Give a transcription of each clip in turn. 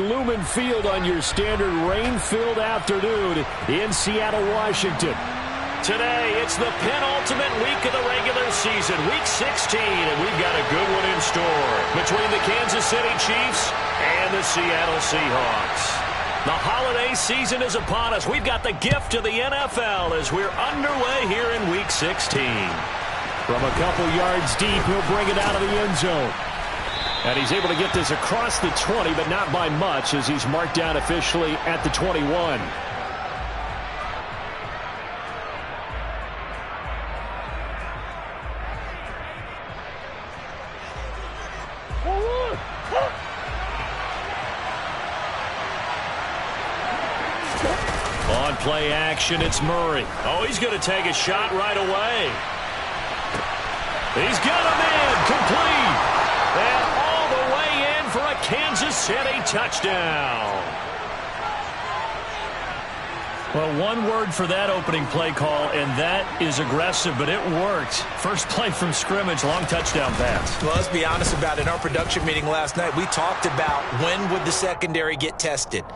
Lumen Field on your standard rain-filled afternoon in Seattle, Washington. Today, it's the penultimate week of the regular season, week 16, and we've got a good one in store between the Kansas City Chiefs and the Seattle Seahawks. The holiday season is upon us. We've got the gift of the NFL as we're underway here in week 16. From a couple yards deep, he'll bring it out of the end zone. And he's able to get this across the 20, but not by much, as he's marked down officially at the 21. On play action, it's Murray. Oh, he's going to take a shot right away. He's got him in, complete. And all the way in for a Kansas City touchdown. Well, one word for that opening play call, and that is aggressive, but it worked. First play from scrimmage, long touchdown pass. Well, let's be honest about it. In our production meeting last night, we talked about when would the secondary get tested.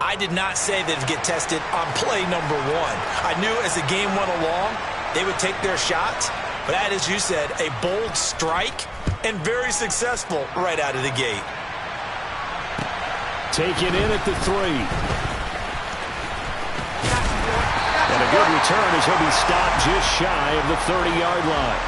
I did not say that it'd get tested on play number one. I knew as the game went along, they would take their shots. But that, as you said, a bold strike and very successful right out of the gate. Taken in at the 3. And a good return as he'll be stopped just shy of the 30-yard line.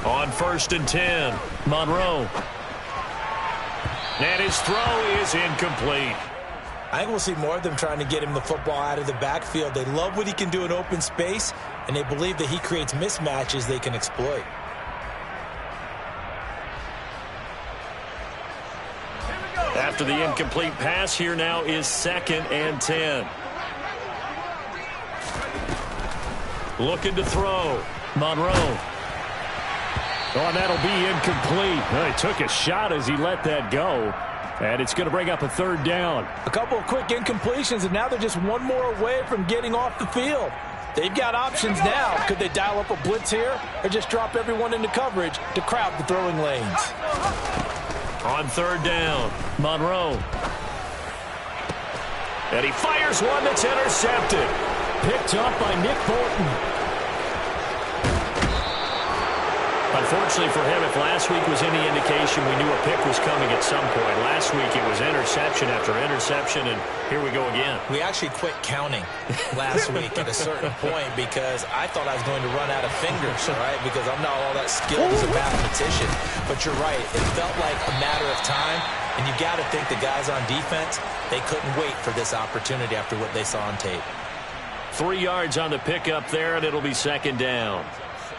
On 1st and 10, Monroe. And his throw is incomplete. I think we'll see more of them trying to get him the football out of the backfield. They love what he can do in open space, and they believe that he creates mismatches they can exploit. After the incomplete pass, here now is 2nd and 10. Looking to throw. Monroe. Oh, and that'll be incomplete. Well, he took a shot as he let that go. And it's going to bring up a 3rd down. A couple of quick incompletions, and now they're just one more away from getting off the field. They've got options now. Could they dial up a blitz here or just drop everyone into coverage to crowd the throwing lanes? On 3rd down, Monroe. and he fires one that's intercepted. Picked up by Nick Bolton. Unfortunately for him, if last week was any indication, we knew a pick was coming at some point. Last week it was interception after interception, and here we go again. We actually quit counting last week at a certain point because I thought I was going to run out of fingers, right? Because I'm not all that skilled as a mathematician. But you're right. It felt like a matter of time, and you got to think the guys on defense, they couldn't wait for this opportunity after what they saw on tape. 3 yards on the pickup there, and it'll be second down.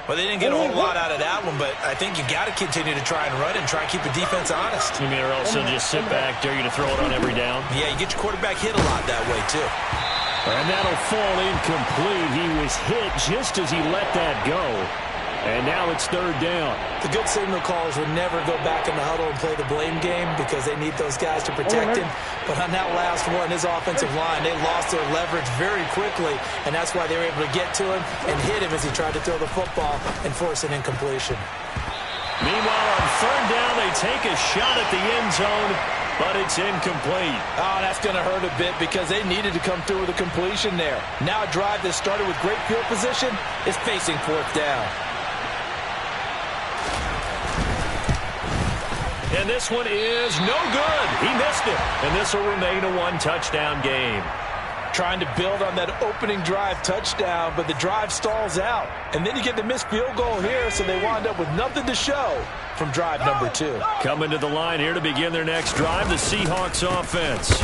Well, they didn't get a whole lot out of that one, but I think you got to continue to try and run and try and keep the defense honest. You mean or else they'll just sit back, dare you to throw it on every down? Yeah, you get your quarterback hit a lot that way, too. And that'll fall incomplete. He was hit just as he let that go. And now it's third down. The good signal callers would never go back in the huddle and play the blame game because they need those guys to protect him. But on that last one, his offensive line, they lost their leverage very quickly, and that's why they were able to get to him and hit him as he tried to throw the football and force an incompletion. Meanwhile, on third down, they take a shot at the end zone, but it's incomplete. Oh, that's going to hurt a bit because they needed to come through with a completion there. Now a drive that started with great field position is facing fourth down. And this one is no good. He missed it. And this will remain a one-touchdown game. Trying to build on that opening drive touchdown, but the drive stalls out. And then you get the missed field goal here, so they wind up with nothing to show from drive number 2. Coming to the line here to begin their next drive, the Seahawks offense.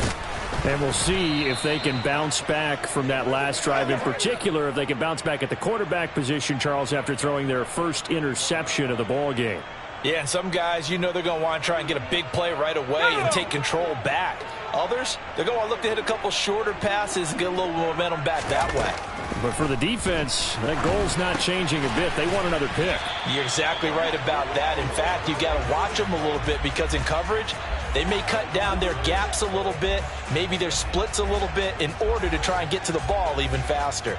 And we'll see if they can bounce back from that last drive, in particular, if they can bounce back at the quarterback position, Charles, after throwing their first interception of the ball game. Yeah, and some guys, you know they're going to want to try and get a big play right away and take control back. Others, they're going to look to hit a couple shorter passes and get a little momentum back that way. But for the defense, that goal's not changing a bit. They want another pick. You're exactly right about that. In fact, you've got to watch them a little bit because in coverage, They may cut down their gaps a little bit, maybe their splits a little bit in order to try and get to the ball even faster.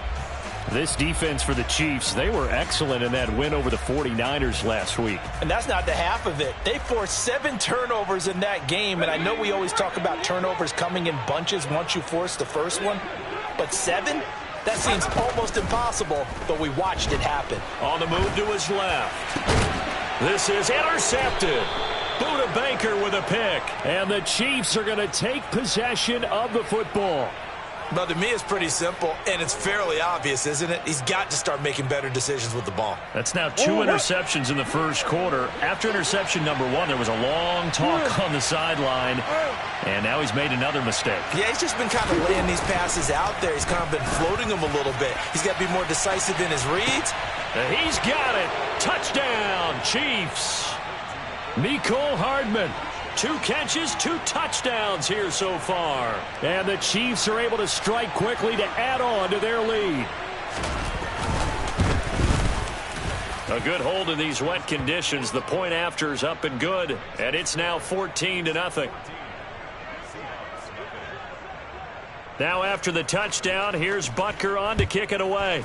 This defense for the Chiefs, they were excellent in that win over the 49ers last week. And that's not the half of it. They forced 7 turnovers in that game, and I know we always talk about turnovers coming in bunches once you force the first one, but 7? That seems almost impossible, but we watched it happen. On the move to his left. This is intercepted. Buda Baker with a pick. And the Chiefs are going to take possession of the football. But to me, it's pretty simple, and it's fairly obvious, isn't it? He's got to start making better decisions with the ball. That's now 2 interceptions in the first quarter. After interception number 1, there was a long talk on the sideline, and now he's made another mistake. Yeah, he's just been kind of laying these passes out there. He's kind of been floating them a little bit. He's got to be more decisive in his reads. He's got it. Touchdown, Chiefs. Mecole Hardman. 2 catches, 2 touchdowns here so far. And the Chiefs are able to strike quickly to add on to their lead. A good hold in these wet conditions. The point after is up and good. And it's now 14-0. Now after the touchdown, here's Butker on to kick it away.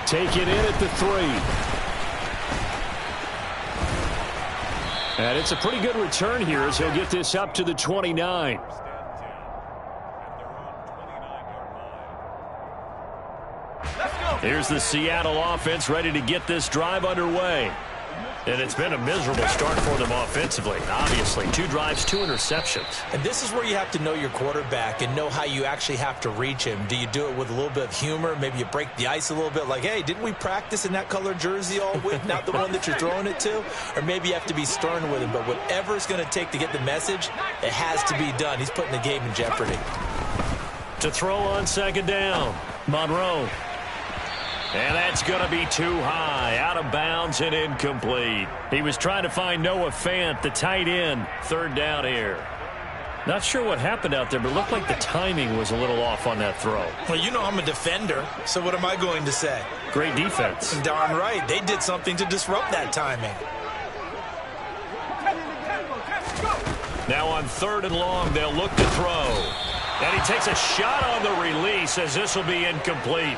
Take it in at the 3. And it's a pretty good return here as he'll get this up to the 29. Here's the Seattle offense ready to get this drive underway. And it's been a miserable start for them offensively. Obviously, 2 drives, 2 interceptions. And this is where you have to know your quarterback and know how you actually have to reach him. Do you do it with a little bit of humor? Maybe you break the ice a little bit like, hey, didn't we practice in that color jersey all week? Not the one that you're throwing it to? Or maybe you have to be stern with him. But whatever it's going to take to get the message, it has to be done. He's putting the game in jeopardy. To throw on second down, Monroe. And that's going to be too high, out of bounds and incomplete. He was trying to find Noah Fant, the tight end. 3rd down here. Not sure what happened out there, but it looked like the timing was a little off on that throw. Well, you know I'm a defender, so what am I going to say? Great defense. Darn right. They did something to disrupt that timing. Now on 3rd and long, they'll look to throw. And he takes a shot on the release as this will be incomplete.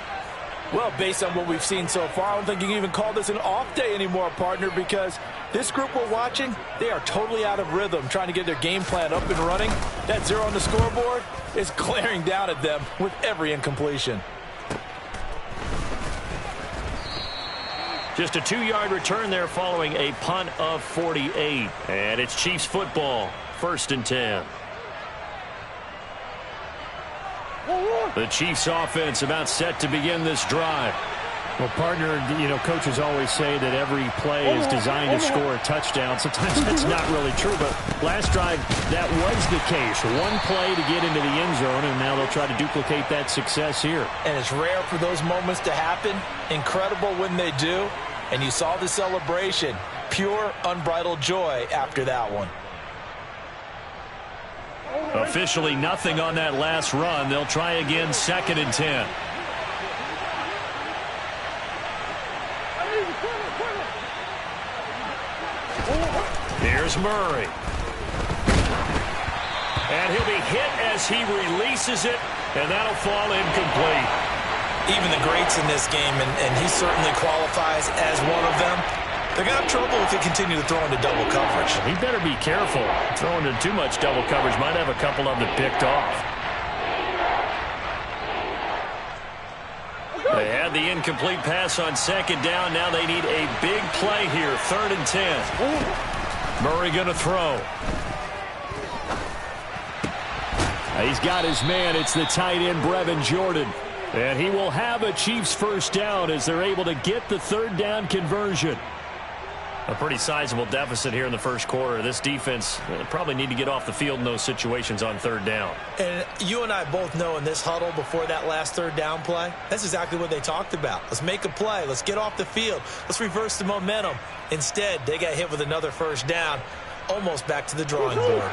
Well, based on what we've seen so far, I don't think you can even call this an off day anymore, partner, because this group we're watching, they are totally out of rhythm, trying to get their game plan up and running. That 0 on the scoreboard is glaring down at them with every incompletion. Just a 2-yard return there following a punt of 48. And it's Chiefs football, 1st and 10. The Chiefs offense about set to begin this drive. Well, partner, you know, coaches always say that every play is designed to score a touchdown. Sometimes that's not really true, but last drive, that was the case. 1 play to get into the end zone, and now they'll try to duplicate that success here. And it's rare for those moments to happen. Incredible when they do. And you saw the celebration. Pure, unbridled joy after that one. Officially nothing on that last run. They'll try again, 2nd and 10. Here's Murray. And he'll be hit as he releases it, and that'll fall incomplete. Even the greats in this game, and he certainly qualifies as one of them, they're going to have trouble if they continue to throw into double coverage. He better be careful. Throwing into too much double coverage might have a couple of them picked off. They had the incomplete pass on 2nd down. Now they need a big play here, 3rd and 10. Murray going to throw. He's got his man. It's the tight end, Brevin Jordan. And he will have a Chiefs 1st down as they're able to get the 3rd down conversion. A pretty sizable deficit here in the first quarter. This defense probably need to get off the field in those situations on 3rd down. And you and I both know in this huddle before that last 3rd down play, that's exactly what they talked about. Let's make a play. Let's get off the field. Let's reverse the momentum. Instead, they got hit with another 1st down, almost back to the drawing board.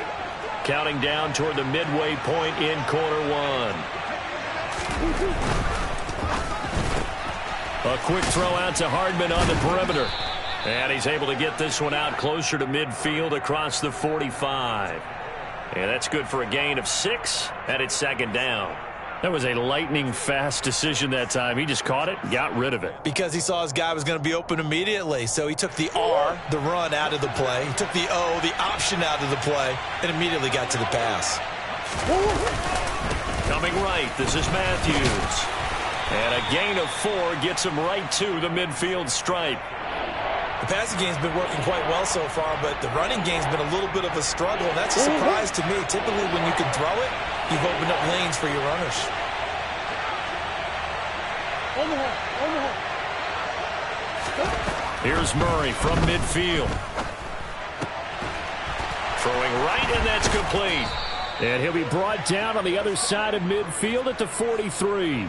Counting down toward the midway point in quarter 1. A quick throw out to Hardman on the perimeter. And he's able to get this one out closer to midfield across the 45. And that's good for a gain of 6, and it's second down. That was a lightning-fast decision that time. He just caught it, got rid of it. Because he saw his guy was going to be open immediately. So he took the R, the run, out of the play. He took the O, the option, out of the play, and immediately got to the pass. Coming right, this is Matthews. And a gain of 4 gets him right to the midfield stripe. The passing game's been working quite well so far, but the running game's been a little bit of a struggle, and that's a surprise to me. Typically, when you can throw it, you've opened up lanes for your runners. Here's Murray from midfield. Throwing right, and that's complete. And he'll be brought down on the other side of midfield at the 43.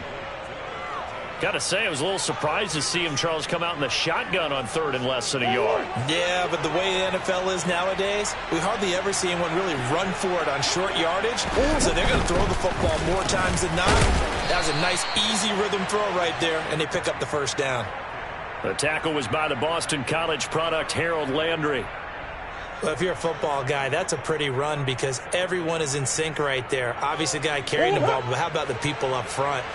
Got to say, I was a little surprised to see him, Charles, come out in the shotgun on 3rd and less than a yard. Yeah, but the way the NFL is nowadays, we hardly ever see anyone really run for it on short yardage. So they're going to throw the football more times than not. That was a nice, easy rhythm throw right there, and they pick up the first down. The tackle was by the Boston College product, Harold Landry. Well, if you're a football guy, that's a pretty run because everyone is in sync right there. Obviously, the guy carrying the ball, but how about the people up front?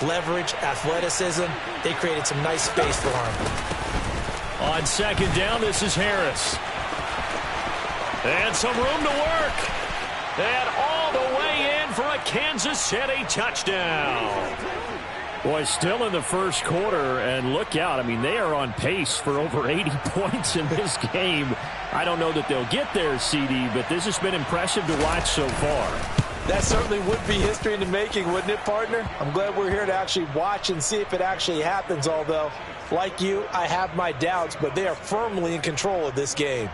Leverage, athleticism, they created some nice space for him. On second down, this is Harris. And some room to work. And all the way in for a Kansas City touchdown. Boy, still in the first quarter, and look out. I mean, they are on pace for over 80 points in this game. I don't know that they'll get there, CD, but this has been impressive to watch so far. That certainly would be history in the making, wouldn't it, partner? I'm glad we're here to actually watch and see if it actually happens, although, like you, I have my doubts, but they are firmly in control of this game.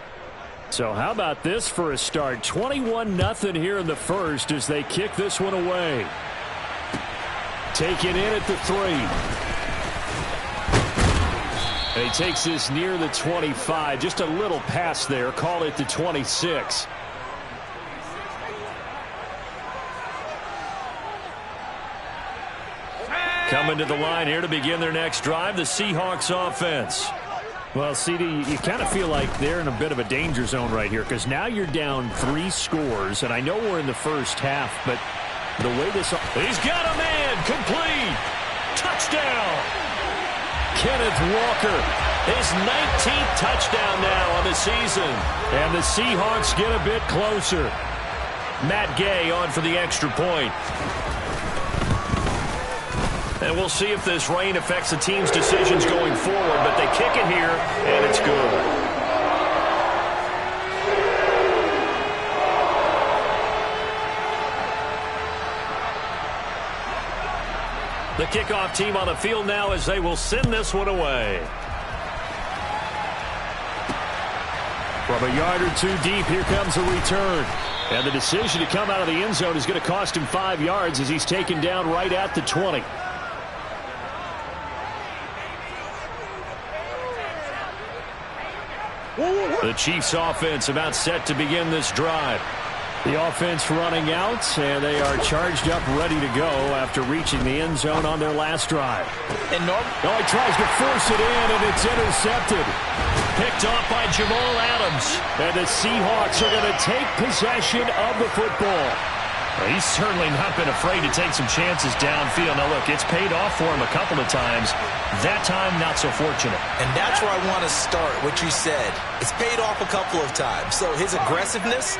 So how about this for a start? 21-0 here in the first as they kick this one away. Taken in at the 3. And he takes this near the 25. Just a little pass there. Call it the 26. Coming to the line here to begin their next drive, the Seahawks offense. Well, CD, you kind of feel like they're in a bit of a danger zone right here because now you're down 3 scores, and I know we're in the first half, but the way this... He's got a man, complete, touchdown. Kenneth Walker, his 19th touchdown now on the season. And the Seahawks get a bit closer. Matt Gay on for the extra point. And we'll see if this rain affects the team's decisions going forward, but they kick it here, and it's good. The kickoff team on the field now as they will send this one away. From a yard or 2 deep, here comes a return. And the decision to come out of the end zone is going to cost him 5 yards as he's taken down right at the 20. The Chiefs offense about set to begin this drive. The offense running out, and they are charged up, ready to go after reaching the end zone on their last drive. And he tries to force it in, and it's intercepted. Picked off by Jamal Adams. And the Seahawks are going to take possession of the football. Well, he's certainly not been afraid to take some chances downfield. Now, look, it's paid off for him a couple of times. That time, not so fortunate. And that's where I want to start, what you said. It's paid off a couple of times. So his aggressiveness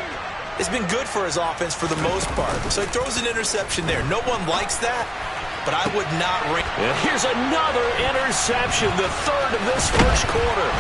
has been good for his offense for the most part. So he throws an interception there. No one likes that, but I would not rank. Here's another interception, the 3rd of this first quarter.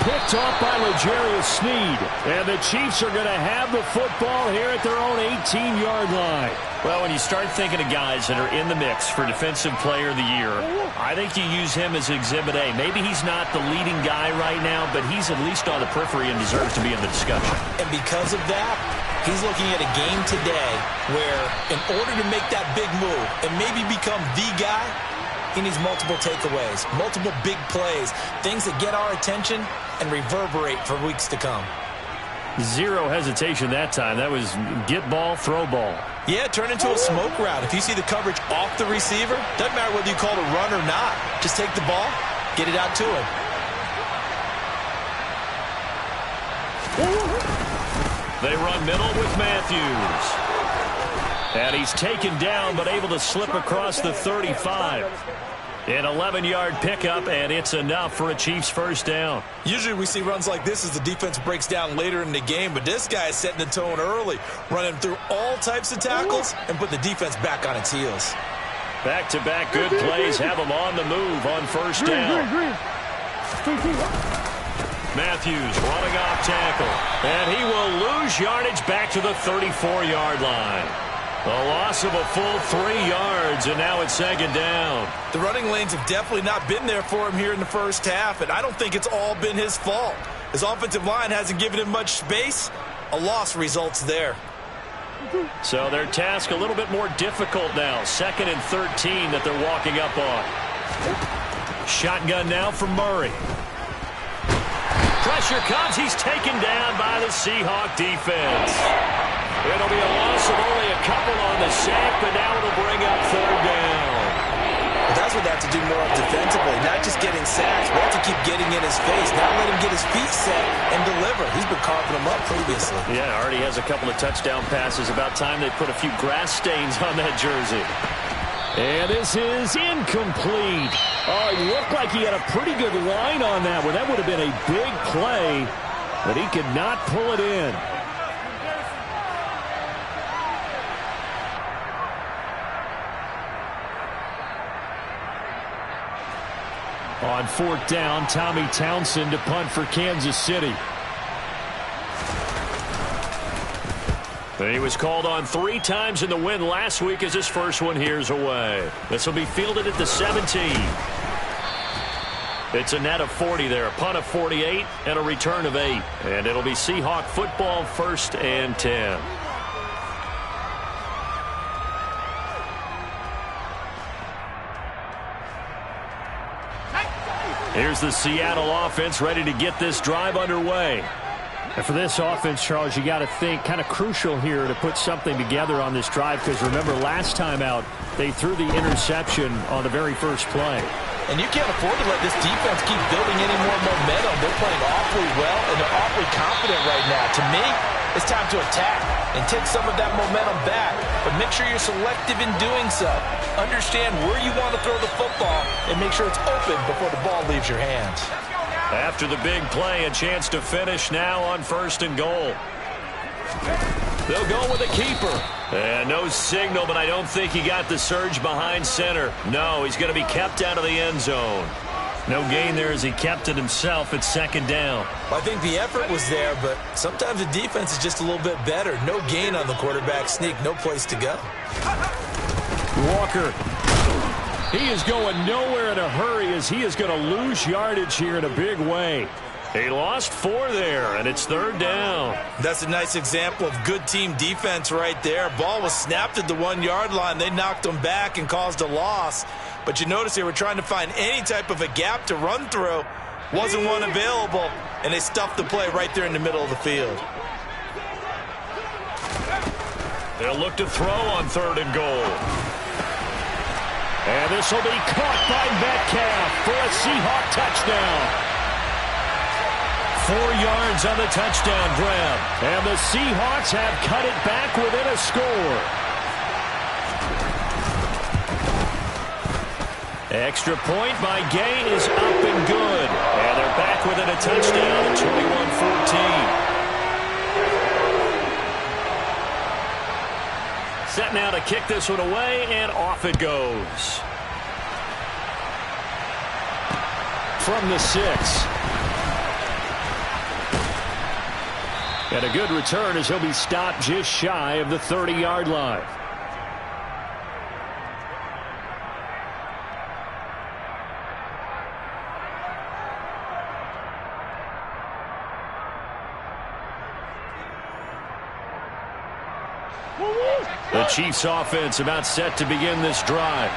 Picked off by L'Jarius Sneed. And the Chiefs are going to have the football here at their own 18-yard line. Well, when you start thinking of guys that are in the mix for Defensive Player of the Year, I think you use him as Exhibit A. Maybe he's not the leading guy right now, but he's at least on the periphery and deserves to be in the discussion. And because of that, he's looking at a game today where in order to make that big move and maybe become the guy, he needs multiple takeaways, multiple big plays, things that get our attention and reverberate for weeks to come. Zero hesitation that time. That was get ball, throw ball. Yeah, turn into a smoke route. If you see the coverage off the receiver, doesn't matter whether you call it a run or not. Just take the ball, get it out to him. They run middle with Matthews. And he's taken down, but able to slip across the 35. An 11-yard pickup, and it's enough for a Chiefs first down. Usually we see runs like this as the defense breaks down later in the game, but this guy is setting the tone early, running through all types of tackles and put the defense back on its heels. Back-to-back good plays have him on the move on first down. Matthews running off tackle, and he will lose yardage back to the 34-yard line. A loss of a full 3 yards, and now it's second down. The running lanes have definitely not been there for him here in the first half, and I don't think it's all been his fault. His offensive line hasn't given him much space. A loss results there. So their task a little bit more difficult now. 2nd and 13 that they're walking up on. Shotgun now from Murray. Pressure comes. He's taken down by the Seahawk defense. It'll be a loss of only a couple on the sack, but now it'll bring up 3rd down. But that's what they have to do more of defensively, not just getting sacks, but to keep getting in his face, not let him get his feet set and deliver. He's been carving them up previously. Yeah, already has a couple of touchdown passes. About time they put a few grass stains on that jersey. And this is incomplete. Oh, he looked like he had a pretty good line on that one. That would have been a big play, but he could not pull it in. On 4th down, Tommy Townsend to punt for Kansas City. He was called on 3 times in the win last week as his first one here's away. This will be fielded at the 17. It's a net of 40 there, a punt of 48, and a return of 8. And it'll be Seahawk football, 1st and 10. Here's the Seattle offense ready to get this drive underway. And for this offense, Charles, you got to think kind of crucial here to put something together on this drive, because remember last time out they threw the interception on the very first play. And you can't afford to let this defense keep building any more momentum. They're playing awfully well, and they're awfully confident right now. To me, it's time to attack and take some of that momentum back, but make sure you're selective in doing so. Understand where you want to throw the football and make sure it's open before the ball leaves your hands. After the big play, a chance to finish now on 1st and goal. They'll go with a keeper. And no signal, but I don't think he got the surge behind center. No, he's going to be kept out of the end zone. No gain there as he kept it himself at 2nd down. Well, I think the effort was there, but sometimes the defense is just a little bit better. No gain on the quarterback sneak, no place to go. Walker. He is going nowhere in a hurry as he is going to lose yardage here in a big way. He lost 4 there, and it's 3rd down. That's a nice example of good team defense right there. Ball was snapped at the 1-yard line. They knocked him back and caused a loss. But you notice they were trying to find any type of a gap to run through. Wasn't one available, and they stuffed the play right there in the middle of the field. They'll look to throw on 3rd and goal. And this will be caught by Metcalf for a Seahawk touchdown. 4 yards on the touchdown grab. And the Seahawks have cut it back within a score. Extra point by Gay is up and good. And they're back within a touchdown at 21-14. Set now to kick this one away, and off it goes. From the 6. And a good return as he'll be stopped just shy of the 30-yard line. The Chiefs offense about set to begin this drive.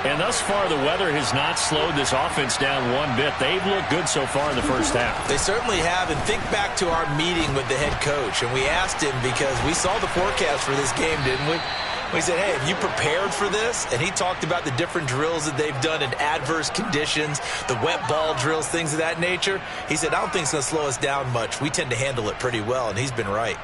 And thus far, the weather has not slowed this offense down one bit. They've looked good so far in the first half. They certainly have. And think back to our meeting with the head coach. And we asked him, because we saw the forecast for this game, didn't we? He said, hey, have you prepared for this? And he talked about the different drills that they've done in adverse conditions, the wet ball drills, things of that nature. He said, I don't think it's going to slow us down much. We tend to handle it pretty well, and he's been right.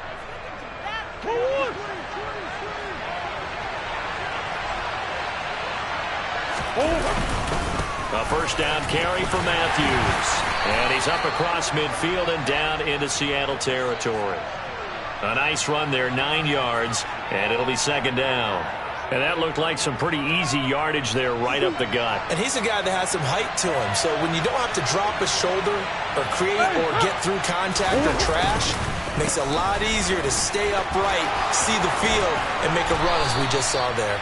A first down carry for Matthews. And he's up across midfield and down into Seattle territory. A nice run there, 9 yards, and it'll be second down. And that looked like some pretty easy yardage there right up the gut. And he's a guy that has some height to him. So when you don't have to drop a shoulder or create or get through contact or trash, makes it a lot easier to stay upright, see the field, and make a run as we just saw there.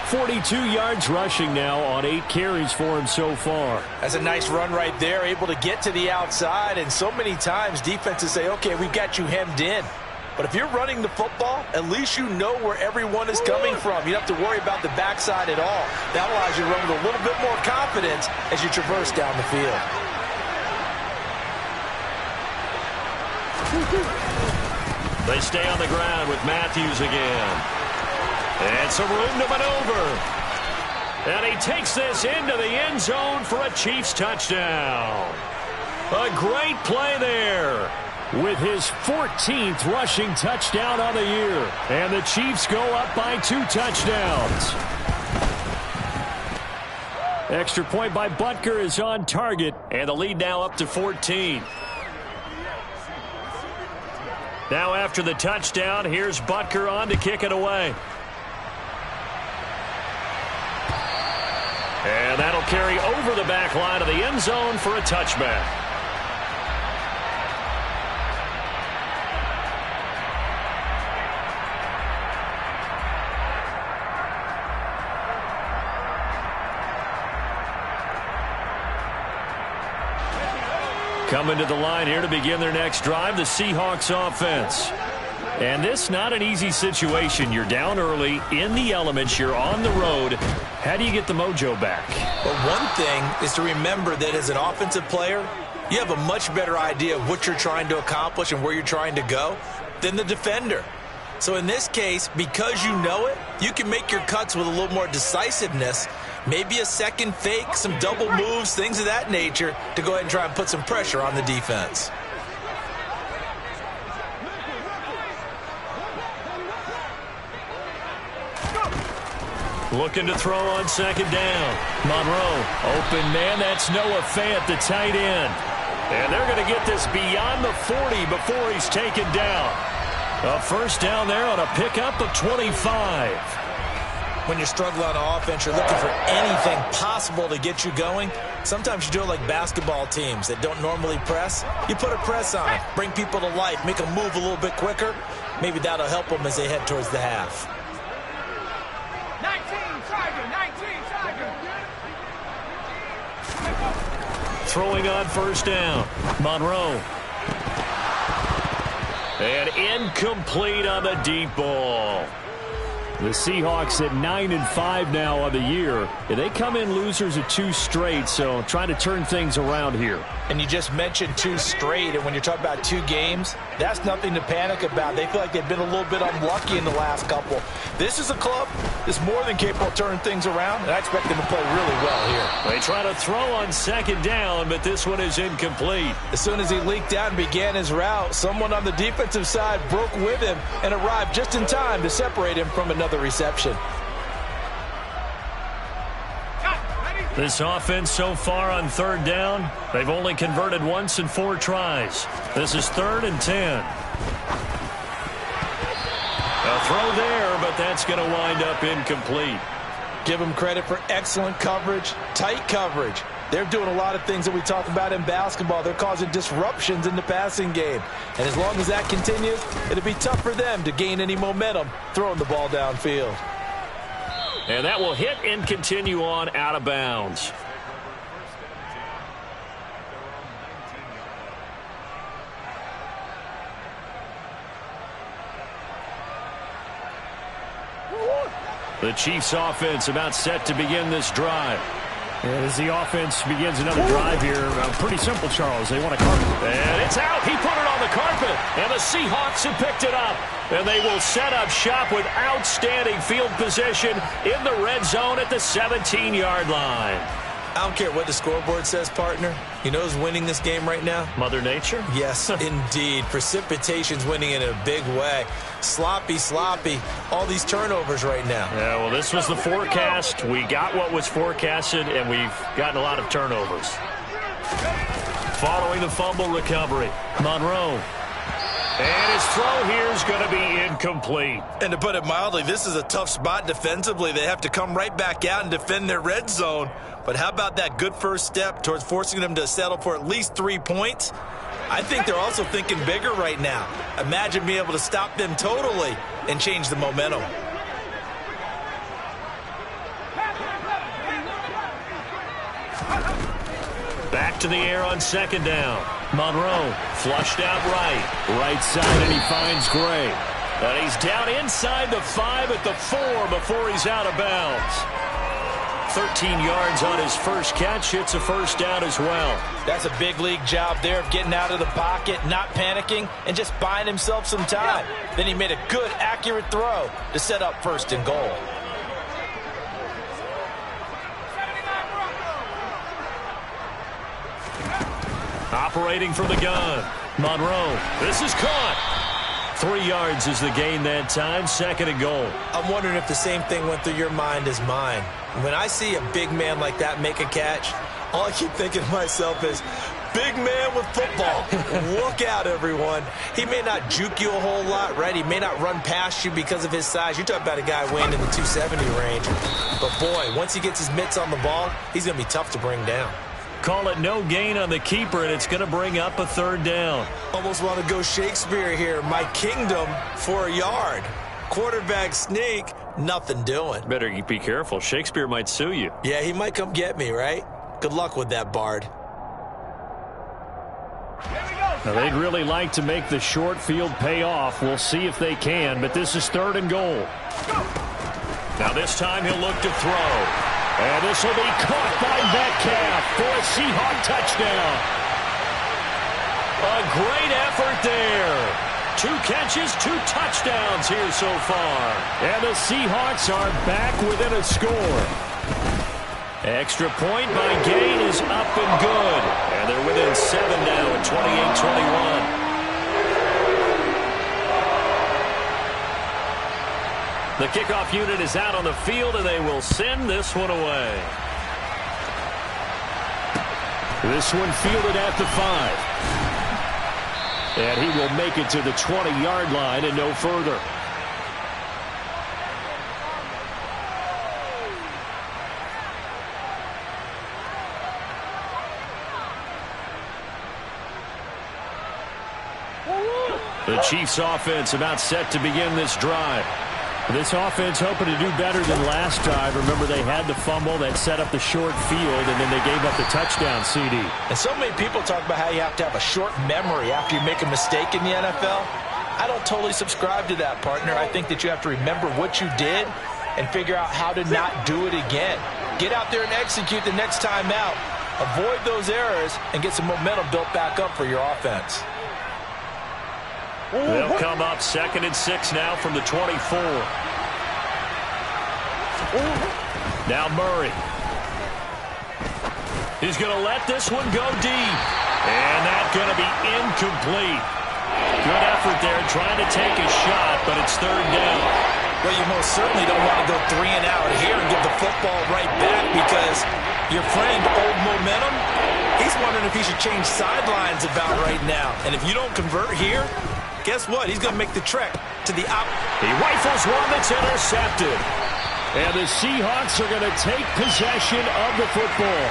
42 yards rushing now on 8 carries for him so far. That's a nice run right there, able to get to the outside. And so many times defenses say, okay, we've got you hemmed in. But if you're running the football, at least you know where everyone is coming from. You don't have to worry about the backside at all. That allows you to run with a little bit more confidence as you traverse down the field. They stay on the ground with Matthews again. And some room to maneuver. And he takes this into the end zone for a Chiefs touchdown. A great play there, with his 14th rushing touchdown on the year. And the Chiefs go up by 2 touchdowns. Extra point by Butker is on target. And the lead now up to 14. Now after the touchdown, here's Butker on to kick it away. And that'll carry over the back line of the end zone for a touchback. Coming to the line here to begin their next drive, the Seahawks offense. And this not an easy situation. You're down early, in the elements, you're on the road. How do you get the mojo back? Well, one thing is to remember that as an offensive player, you have a much better idea of what you're trying to accomplish and where you're trying to go than the defender. So in this case, because you know it, you can make your cuts with a little more decisiveness, maybe a second fake, some double moves, things of that nature, to go ahead and try and put some pressure on the defense. Looking to throw on second down. Monroe, open man, that's Noah Fant, the tight end. And they're going to get this beyond the 40 before he's taken down. A first down there on a pickup of 25. When you're struggling on offense, you're looking for anything possible to get you going. Sometimes you do it like basketball teams that don't normally press. You put a press on, bring people to life, make them move a little bit quicker. Maybe that'll help them as they head towards the half. 19 Tiger. Throwing on first down. Monroe. And incomplete on the deep ball. The Seahawks at 9-5 now on the year. They come in losers of 2 straight, so trying to turn things around here. And you just mentioned 2 straight, and when you're talking about 2 games, that's nothing to panic about. They feel like they've been a little bit unlucky in the last couple. This is a club that's more than capable of turning things around, and I expect them to play really well here. They try to throw on second down, but this one is incomplete. As soon as he leaked out and began his route, someone on the defensive side broke with him and arrived just in time to separate him from another reception. This offense so far on third down, they've only converted once in 4 tries. This is 3rd and 10. A throw there, but that's going to wind up incomplete. Give them credit for excellent coverage, tight coverage. They're doing a lot of things that we talk about in basketball. They're causing disruptions in the passing game. And as long as that continues, it'll be tough for them to gain any momentum throwing the ball downfield. And that will hit and continue on out of bounds. The Chiefs offense about set to begin this drive. And as the offense begins another drive here, pretty simple, Charles. They want to carpet. And it's out. He put it on the carpet. And the Seahawks have picked it up. And they will set up shop with outstanding field position in the red zone at the 17-yard line. I don't care what the scoreboard says, partner. You know who's winning this game right now? Mother Nature? Yes, indeed. Precipitation's winning in a big way. Sloppy. All these turnovers right now. Yeah, well, this was the forecast. We got what was forecasted, and we've gotten a lot of turnovers. Following the fumble recovery, Monroe. And his throw here is going to be incomplete. And to put it mildly, this is a tough spot defensively. They have to come right back out and defend their red zone. But how about that good first step towards forcing them to settle for at least 3 points? I think they're also thinking bigger right now. Imagine being able to stop them totally and change the momentum. Back to the air on second down. Monroe flushed out right side, and he finds Gray. And he's down inside the 5 at the 4 before he's out of bounds. 13 yards on his first catch. It's a first down as well. That's a big league job there of getting out of the pocket, not panicking, and just buying himself some time. Then he made a good, accurate throw to set up first and goal. Operating from the gun, Monroe. This is caught. 3 yards is the gain that time, second and goal. I'm wondering if the same thing went through your mind as mine. When I see a big man like that make a catch, all I keep thinking to myself is, big man with football. Look out, everyone. He may not juke you a whole lot, right? He may not run past you because of his size. You're talking about a guy weighing in the 270 range. But, boy, once he gets his mitts on the ball, he's going to be tough to bring down. Call it no gain on the keeper, and it's going to bring up a third down. Almost want to go Shakespeare here. My kingdom for a yard. Quarterback sneak, nothing doing. Better be careful. Shakespeare might sue you. Yeah, he might come get me, right? Good luck with that, Bard. Now, they'd really like to make the short field pay off. We'll see if they can, but this is third and goal. Now this time he'll look to throw. And this will be caught by Metcalf for a Seahawk touchdown. A great effort there. 2 catches, 2 touchdowns here so far. And the Seahawks are back within a score. Extra point by Gay is up and good. And they're within 7 now at 28-21. The kickoff unit is out on the field, and they will send this one away. This one fielded at the 5. And he will make it to the 20-yard line and no further. The Chiefs offense about set to begin this drive. This offense hoping to do better than last drive. Remember, they had the fumble that set up the short field, and then they gave up the touchdown CD. And so many people talk about how you have to have a short memory after you make a mistake in the NFL. I don't totally subscribe to that, partner. I think that you have to remember what you did and figure out how to not do it again. Get out there and execute the next time out. Avoid those errors and get some momentum built back up for your offense. They'll come up 2nd and 6 now from the 24. Now Murray. He's going to let this one go deep. And that's going to be incomplete. Good effort there trying to take a shot, but it's third down. Well, you most certainly don't want to go 3 and out here and give the football right back because your friend, old momentum, he's wondering if he should change sidelines about right now. And if you don't convert here, guess what? He's going to make the trek to the out. He rifles one that's intercepted. And the Seahawks are going to take possession of the football.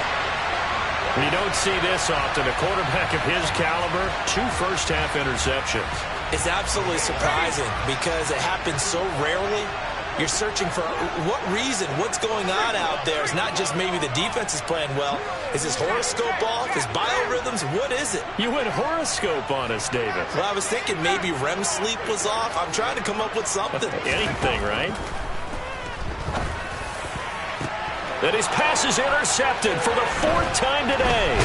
You don't see this often. A quarterback of his caliber, 2 first-half interceptions. It's absolutely surprising because it happens so rarely. You're searching for what reason, what's going on out there. It's not just maybe the defense is playing well. Is his horoscope off? His biorhythms? What is it? You went horoscope on us, David. Well, I was thinking maybe REM sleep was off. I'm trying to come up with something. Anything, right? And his pass is intercepted for the 4th time today.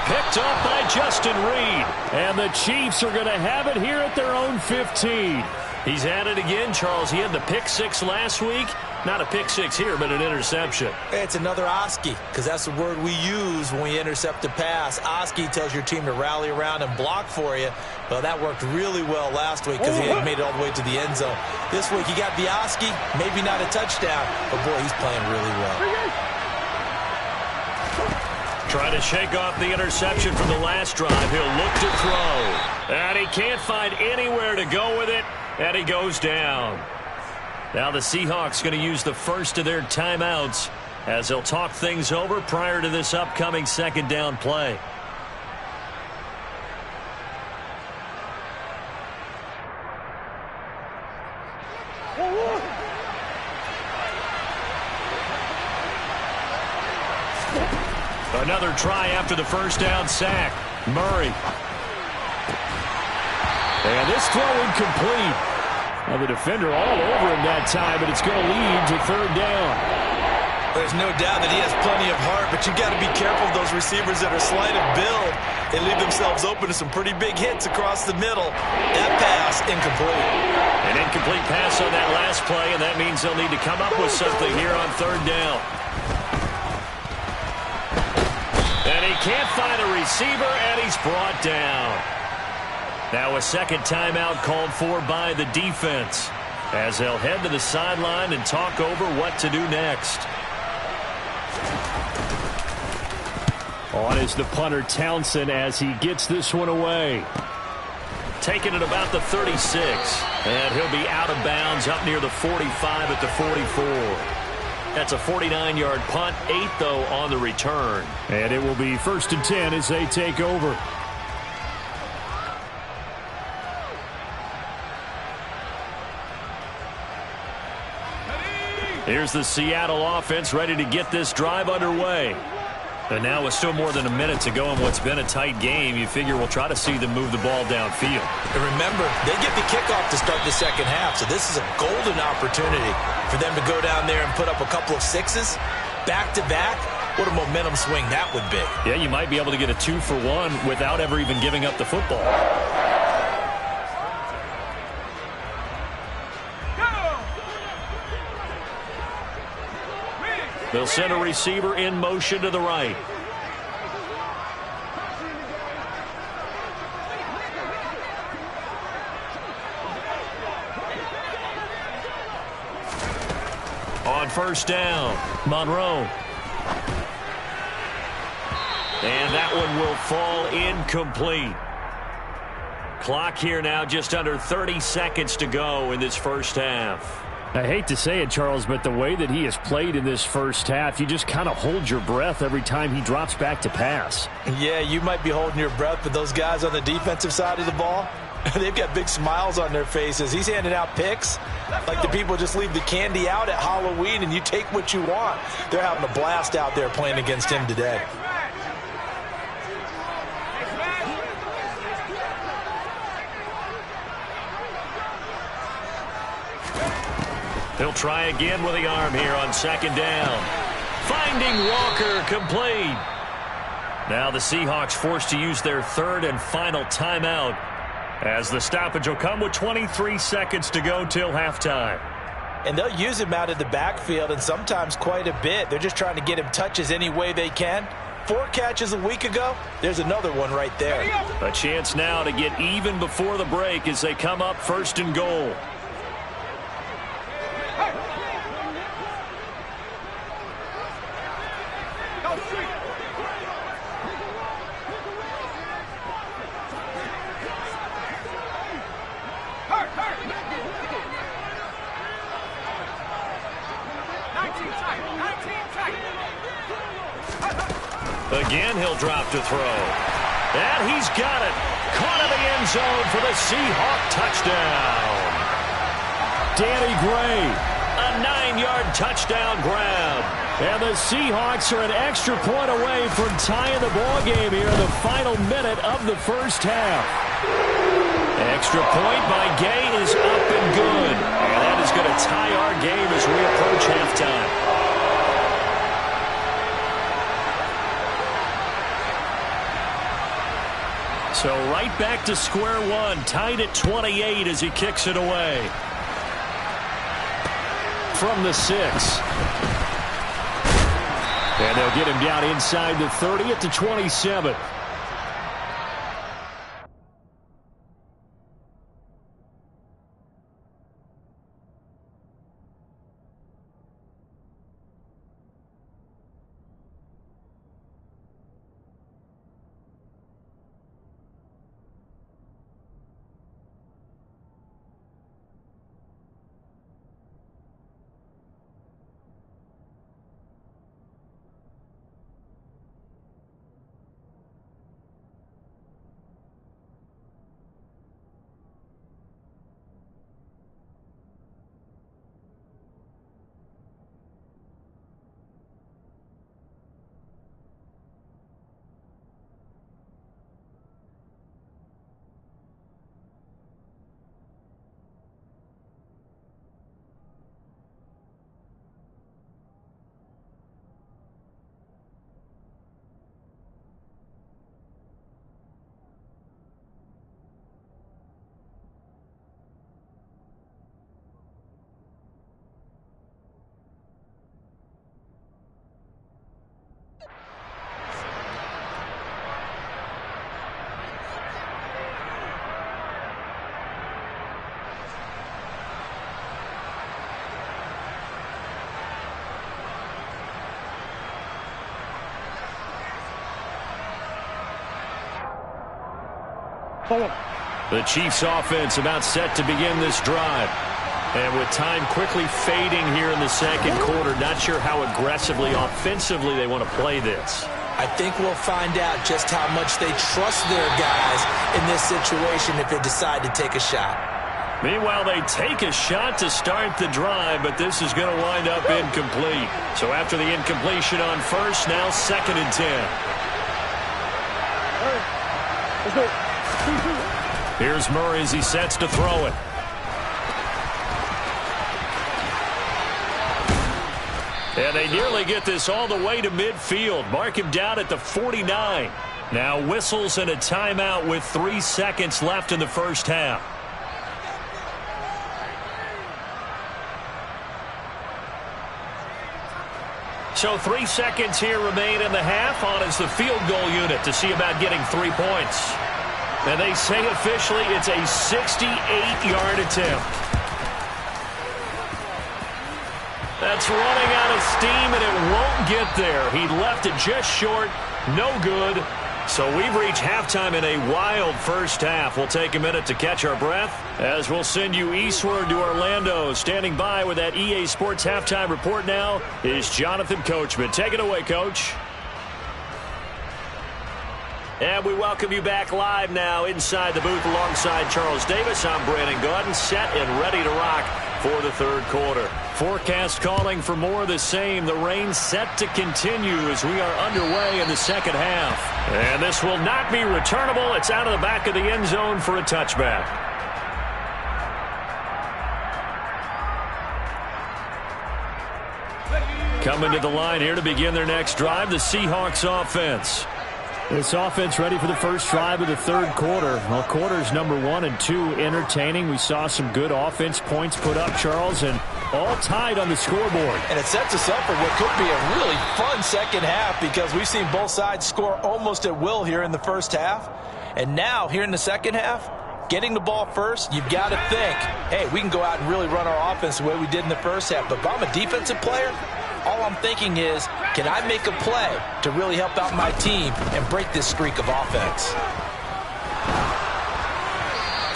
Picked up by Justin Reed. And the Chiefs are going to have it here at their own 15. He's at it again, Charles. He had the pick six last week. Not a pick six here, but an interception. It's another Oski, because that's the word we use when we intercept a pass. Oski tells your team to rally around and block for you. Well, that worked really well last week because he had made it all the way to the end zone. This week, he got the Oski, maybe not a touchdown, but boy, he's playing really well. Trying to shake off the interception from the last drive. He'll look to throw. And he can't find anywhere to go with it, and he goes down. Now the Seahawks going to use the first of their timeouts as they'll talk things over prior to this upcoming second down play. Another try after the first down sack. Murray. And this throw incomplete. Now the defender all over him that time, but it's going to lead to third down. There's no doubt that he has plenty of heart, but you got to be careful of those receivers that are slight of build. They leave themselves open to some pretty big hits across the middle. That pass, incomplete. An incomplete pass on that last play, and that means they'll need to come up with something here on third down. And he can't find a receiver, and he's brought down. Now a second timeout called for by the defense as they'll head to the sideline and talk over what to do next. On is the punter Townsend as he gets this one away. Taking it about the 36, and he'll be out of bounds up near the 45 at the 44. That's a 49-yard punt, 8 though on the return. And it will be 1st and 10 as they take over. Here's the Seattle offense ready to get this drive underway. And now with still more than a minute to go in what's been a tight game, you figure we'll try to see them move the ball downfield. And remember, they get the kickoff to start the second half, so this is a golden opportunity for them to go down there and put up a couple of sixes back-to-back. What a momentum swing that would be. Yeah, you might be able to get a 2-for-1 without ever even giving up the football. They'll send a receiver in motion to the right. On first down, Monroe. And that one will fall incomplete. Clock here now just under 30 seconds to go in this first half. I hate to say it, Charles, but the way that he has played in this first half, you just kind of hold your breath every time he drops back to pass. Yeah, you might be holding your breath, but those guys on the defensive side of the ball, they've got big smiles on their faces. He's handing out picks like the people just leave the candy out at Halloween and you take what you want. They're having a blast out there playing against him today. He'll try again with the arm here on second down. Finding Walker, complete. Now the Seahawks forced to use their third and final timeout as the stoppage will come with 23 seconds to go till halftime. And they'll use him out of the backfield and sometimes quite a bit. They're just trying to get him touches any way they can. 4 catches a week ago. There's another one right there. A chance now to get even before the break as they come up 1st and goal. Again, he'll drop to throw. And he's got it. Caught in the end zone for the Seahawk touchdown. Danny Gray. A 9-yard touchdown grab. And the Seahawks are an extra point away from tying the ball game here in the final minute of the first half. Extra point by Gay is up and good. And that is going to tie our game as we approach halftime. So right back to square one, tied at 28 as he kicks it away. From the 6. And they'll get him down inside the 30 at the 27. The Chiefs offense about set to begin this drive. And with time quickly fading here in the second quarter, not sure how aggressively, offensively they want to play this. I think we'll find out just how much they trust their guys in this situation if they decide to take a shot. Meanwhile, they take a shot to start the drive, but this is going to wind up incomplete. So after the incompletion on first, now 2nd and 10. Here's Murray as he sets to throw it. And they nearly get this all the way to midfield. Mark him down at the 49. Now whistles and a timeout with 3 seconds left in the first half. So 3 seconds here remain in the half. On is the field goal unit to see about getting 3 points. And they say officially it's a 68-yard attempt. That's running out of steam, and it won't get there. He left it just short. No good. So we've reached halftime in a wild first half. We'll take a minute to catch our breath as we'll send you eastward to Orlando. Standing by with that EA Sports halftime report now is Jonathan Coachman. Take it away, Coach. And we welcome you back live now inside the booth alongside Charles Davis. I'm Brandon Gaudin, set and ready to rock for the third quarter. Forecast calling for more of the same. The rain set to continue as we are underway in the second half. And this will not be returnable. It's out of the back of the end zone for a touchback. Coming to the line here to begin their next drive, the Seahawks offense. This offense ready for the first drive of the third quarter. Well, quarters number 1 and 2 entertaining. We saw some good offense points put up, Charles, and all tied on the scoreboard. And it sets us up for what could be a really fun second half because we've seen both sides score almost at will here in the first half. And now, here in the second half, getting the ball first, you've got to think, hey, we can go out and really run our offense the way we did in the first half. But if I'm a defensive player, all I'm thinking is, can I make a play to really help out my team and break this streak of offense?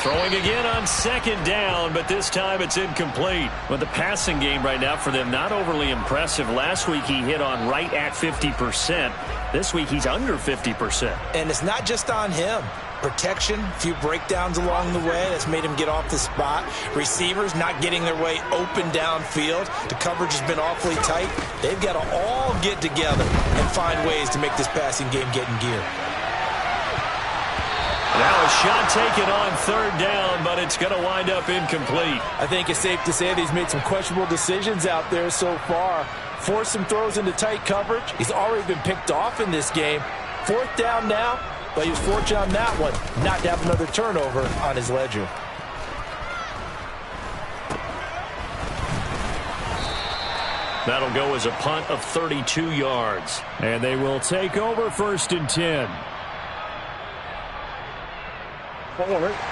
Throwing again on second down, but this time it's incomplete. Well, the passing game right now for them, not overly impressive. Last week he hit on right at 50%. This week he's under 50%. And it's not just on him. Protection, a few breakdowns along the way. That's made him get off the spot. Receivers not getting their way open downfield. The coverage has been awfully tight. They've got to all get together and find ways to make this passing game get in gear. Now a shot taken on third down, but it's going to wind up incomplete. I think it's safe to say that he's made some questionable decisions out there so far. Forced some throws into tight coverage. He's already been picked off in this game. Fourth down now. But he was fortunate on that one, not to have another turnover on his ledger. That'll go as a punt of 32 yards. And they will take over 1st and 10.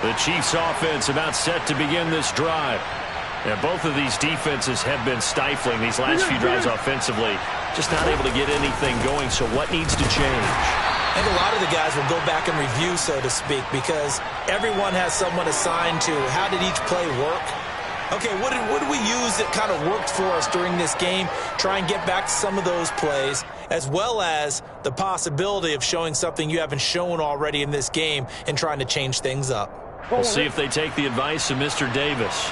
The Chiefs offense about set to begin this drive. And both of these defenses have been stifling these last few drives offensively. Just not able to get anything going, so what needs to change? I think a lot of the guys will go back and review, so to speak, because everyone has someone assigned to how did each play work. Okay, what did we use that kind of worked for us during this game? Try and get back to some of those plays, as well as the possibility of showing something you haven't shown already in this game and trying to change things up. We'll see if they take the advice of Mr. Davis.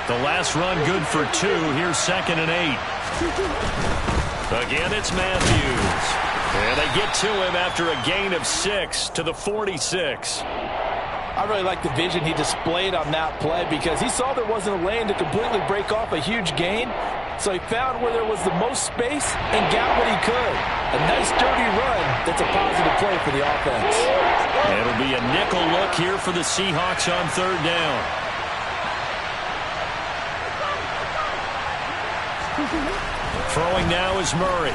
The last run good for 2. Here's 2nd and 8. Again, it's Matthews. And they get to him after a gain of 6 to the 46. I really like the vision he displayed on that play because he saw there wasn't a lane to completely break off a huge gain. So he found where there was the most space and got what he could. A nice, dirty run that's a positive play for the offense. It'll be a nickel look here for the Seahawks on 3rd down. Throwing now is Murray.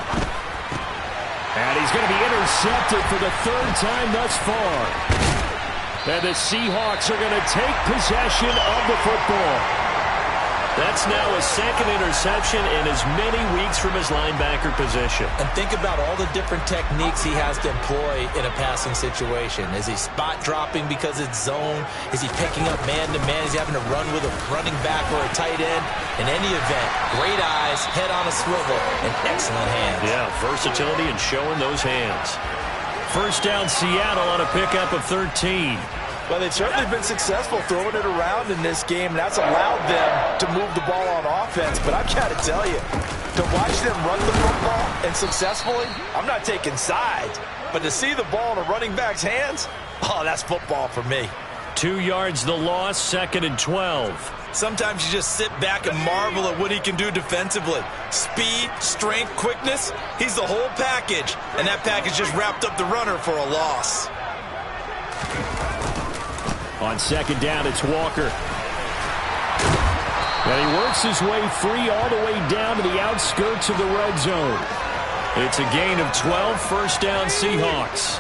And he's going to be intercepted for the 3rd time thus far. And the Seahawks are going to take possession of the football. That's now his 2nd interception in as many weeks from his linebacker position. And think about all the different techniques he has to employ in a passing situation. Is he spot dropping because it's zone? Is he picking up man-to-man? Is he having to run with a running back or a tight end? In any event, great eyes, head on a swivel, and excellent hands. Yeah, versatility and showing those hands. 1st down Seattle on a pickup of 13. Well, they've certainly been successful throwing it around in this game, and that's allowed them to move the ball on offense. But I've got to tell you, to watch them run the football and successfully, I'm not taking sides. But to see the ball in a running back's hands, oh, that's football for me. 2 yards the loss, 2nd and 12. Sometimes you just sit back and marvel at what he can do defensively. Speed, strength, quickness, he's the whole package. And that package just wrapped up the runner for a loss. On 2nd down, it's Walker. And he works his way free all the way down to the outskirts of the red zone. It's a gain of 12, 1st down Seahawks.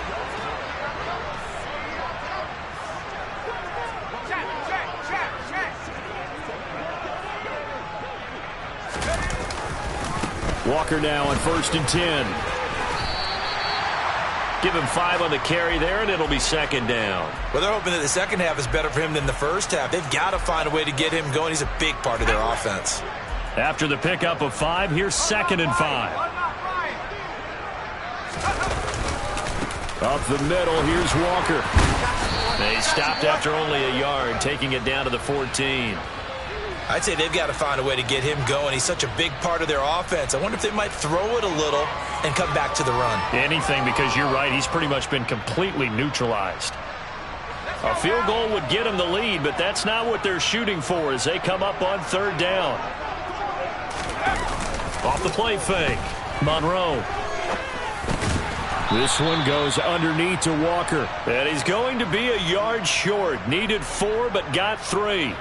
Walker now on 1st and 10. Give him 5 on the carry there, and it'll be 2nd down. Well, they're hoping that the second half is better for him than the first half. They've got to find a way to get him going. He's a big part of their offense. After the pickup of 5, here's 2nd and 5. Up the middle, here's Walker. They stopped after only a yard, taking it down to the 14. I'd say they've got to find a way to get him going. He's such a big part of their offense. I wonder if they might throw it a little and come back to the run. Anything, because you're right, he's pretty much been completely neutralized. A field goal would get them the lead, but that's not what they're shooting for as they come up on 3rd down. Off the play fake, Monroe. This one goes underneath to Walker. And he's going to be a yard short. Needed 4, but got 3.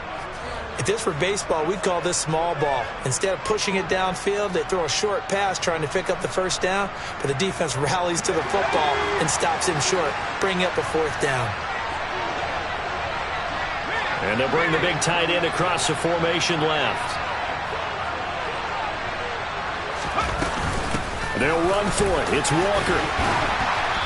If this were baseball, we'd call this small ball. Instead of pushing it downfield, they throw a short pass trying to pick up the 1st down, but the defense rallies to the football and stops him short, bringing up a 4th down. And they'll bring the big tight end across the formation left. They'll run for it. It's Walker.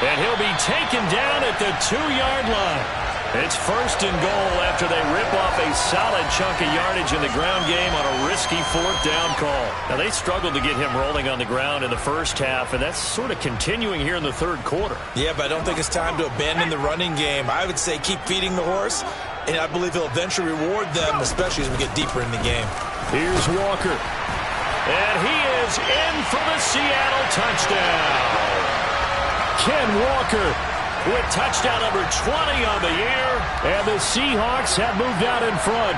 And he'll be taken down at the 2-yard line. It's 1st and goal after they rip off a solid chunk of yardage in the ground game on a risky 4th down call. Now, they struggled to get him rolling on the ground in the first half, and that's sort of continuing here in the 3rd quarter. Yeah, but I don't think it's time to abandon the running game. I would say keep feeding the horse, and I believe he'll eventually reward them, especially as we get deeper in the game. Here's Walker. And he is in for the Seattle touchdown. Ken Walker with touchdown number 20 on the year. And the Seahawks have moved out in front.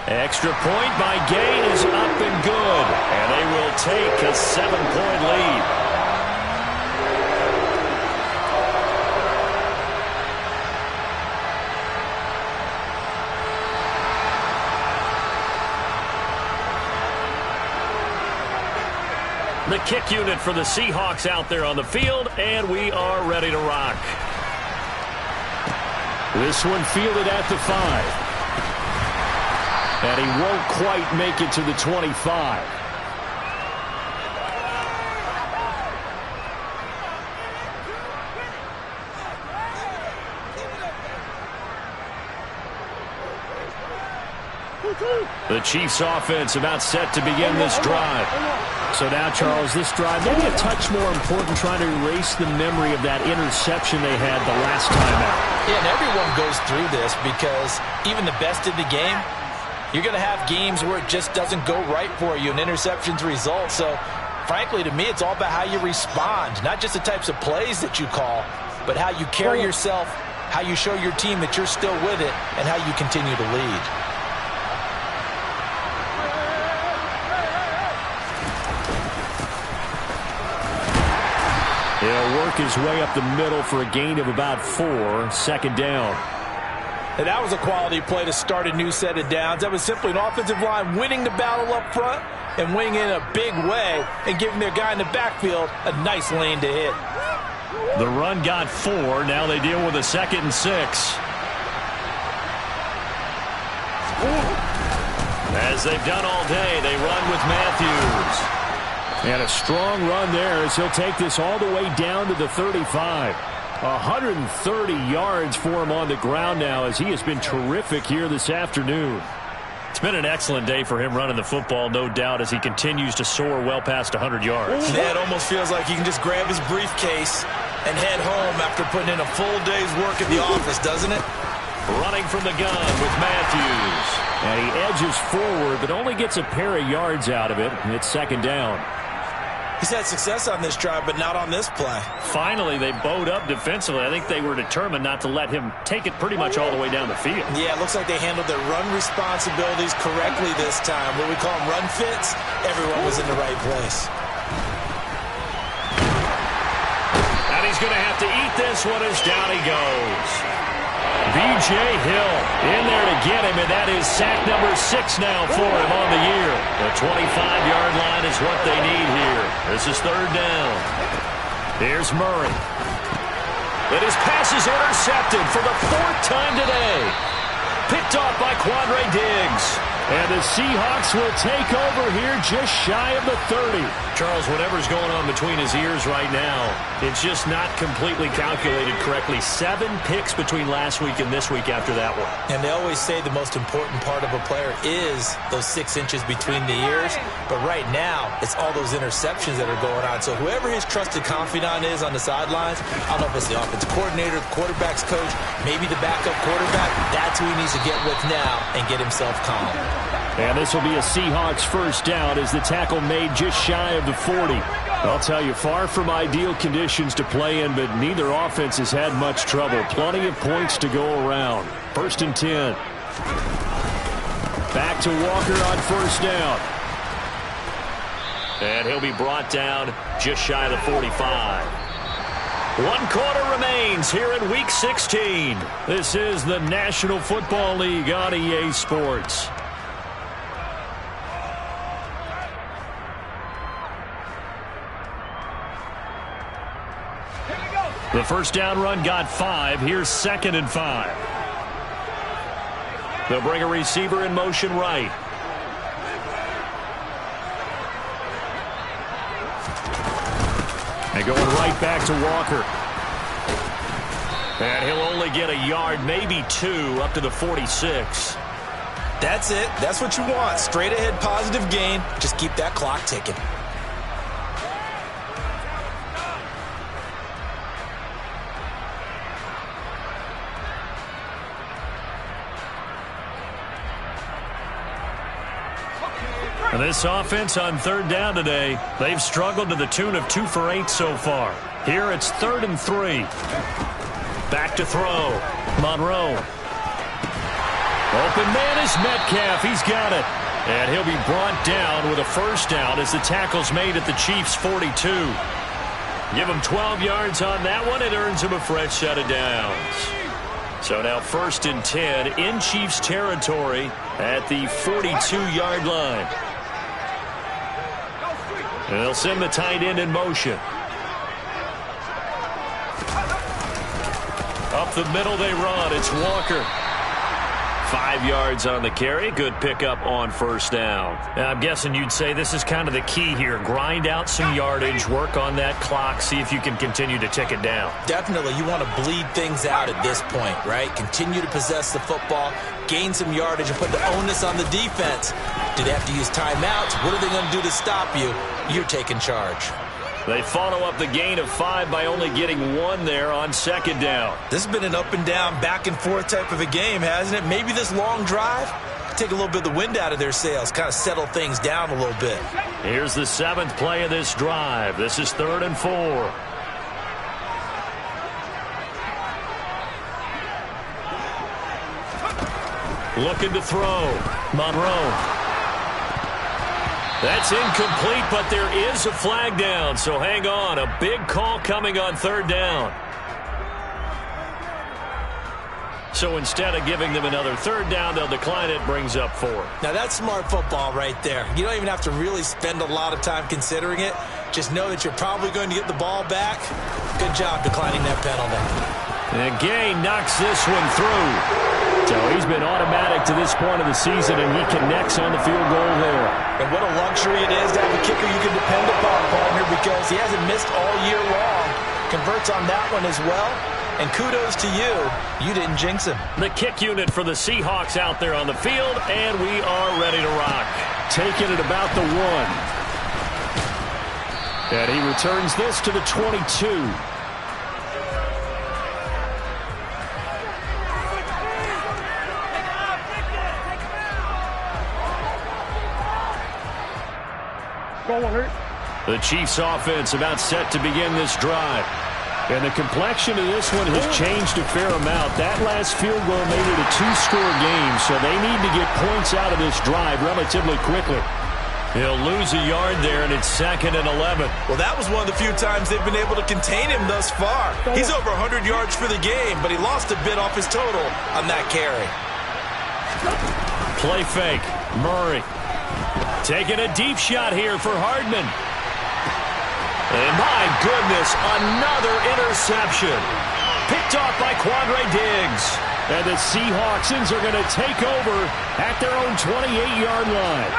Extra point by Gay is up and good. And they will take a 7-point lead. The kick unit for the Seahawks out there on the field, and we are ready to rock. This one fielded at the 5. And he won't quite make it to the 25. The Chiefs offense about set to begin this drive. So now, Charles, this drive maybe a touch more important, trying to erase the memory of that interception they had the last time out. Yeah, and everyone goes through this because even the best in the game, you're going to have games where it just doesn't go right for you and interceptions result. So, frankly, to me, it's all about how you respond, not just the types of plays that you call, but how you carry yourself, how you show your team that you're still with it, and how you continue to lead. He'll work his way up the middle for a gain of about 4, second down. And that was a quality play to start a new set of downs. That was simply an offensive line winning the battle up front and winning in a big way and giving their guy in the backfield a nice lane to hit. The run got 4. Now they deal with a 2nd and 6. As they've done all day, they run with Matthews. And a strong run there as he'll take this all the way down to the 35. 130 yards for him on the ground now as he has been terrific here this afternoon. It's been an excellent day for him running the football, no doubt, as he continues to soar well past 100 yards. Yeah, it almost feels like he can just grab his briefcase and head home after putting in a full day's work at the office, doesn't it? Running from the gun with Matthews. And he edges forward, but only gets a pair of yards out of it. And it's second down. He's had success on this drive, but not on this play. Finally, they bowed up defensively. I think they were determined not to let him take it pretty much all the way down the field. Yeah, it looks like they handled their run responsibilities correctly this time. What we call them run fits, everyone was in the right place. And he's going to have to eat this one as down he goes. B.J. Hill in there to get him, and that is sack number 6 now for him on the year. The 25-yard line is what they need here. This is third down. Here's Murray. But his pass is intercepted for the 4th time today. Picked off by Quandre Diggs. And the Seahawks will take over here just shy of the 30. Charles, whatever's going on between his ears right now, it's just not completely calculated correctly. 7 picks between last week and this week after that one. And they always say the most important part of a player is those 6 inches between the ears. But right now, it's all those interceptions that are going on. So whoever his trusted confidant is on the sidelines, I don't know if it's the offensive coordinator, the quarterback's coach, maybe the backup quarterback, that's who he needs to get with now and get himself calm. And this will be a Seahawks first down as the tackle made just shy of the 40. I'll tell you, far from ideal conditions to play in, but neither offense has had much trouble. Plenty of points to go around. 1st and 10. Back to Walker on first down. And he'll be brought down just shy of the 45. 1 quarter remains here in Week 16. This is the National Football League on EA Sports. The first down run got 5. Here's 2nd and 5. They'll bring a receiver in motion right. And going right back to Walker. And he'll only get a yard, maybe 2, up to the 46. That's it. That's what you want. Straight ahead positive gain. Just keep that clock ticking. And this offense on third down today, they've struggled to the tune of 2 for 8 so far. Here it's 3rd and 3. Back to throw. Monroe. Open man is Metcalf. He's got it. And he'll be brought down with a first down as the tackle's made at the Chiefs' 42. Give him 12 yards on that one. It earns him a fresh set of downs. So now 1st and 10 in Chiefs territory at the 42-yard line. And they'll send the tight end in motion. Up the middle they run. It's Walker. 5 yards on the carry. Good pickup on first down. Now, I'm guessing you'd say this is kind of the key here. Grind out some yardage, work on that clock, see if you can continue to tick it down. Definitely. You want to bleed things out at this point, right? Continue to possess the football, gain some yardage, and put the onus on the defense. Do they have to use timeouts? What are they going to do to stop you? You're taking charge. They follow up the gain of 5 by only getting 1 there on 2nd down. This has been an up and down, back and forth type of a game, hasn't it? Maybe this long drive take a little bit of the wind out of their sails, kind of settle things down a little bit. Here's the 7th play of this drive. This is 3rd and 4. Looking to throw. Monroe. That's incomplete, but there is a flag down, so hang on. A big call coming on 3rd down. So instead of giving them another 3rd down, they'll decline it, brings up 4. Now that's smart football right there. You don't even have to really spend a lot of time considering it. Just know that you're probably going to get the ball back. Good job declining that penalty. And Gay knocks this one through. So he's been automatic to this point of the season, and he connects on the field goal there. And what a luxury it is to have a kicker you can depend upon, partner, because he hasn't missed all year long. Converts on that one as well. And kudos to you. You didn't jinx him. The kick unit for the Seahawks out there on the field, and we are ready to rock. Taking it about the 1. And he returns this to the 22. The Chiefs offense about set to begin this drive. And the complexion of this one has changed a fair amount. That last field goal made it a 2-score game, so they need to get points out of this drive relatively quickly. He'll lose a yard there, and it's 2nd and 11. Well, that was one of the few times they've been able to contain him thus far. He's over 100 yards for the game, but he lost a bit off his total on that carry. Play fake. Murray. Taking a deep shot here for Hardman. And my goodness, another interception. Picked off by Quandre Diggs. And the Seahawksans are going to take over at their own 28-yard line.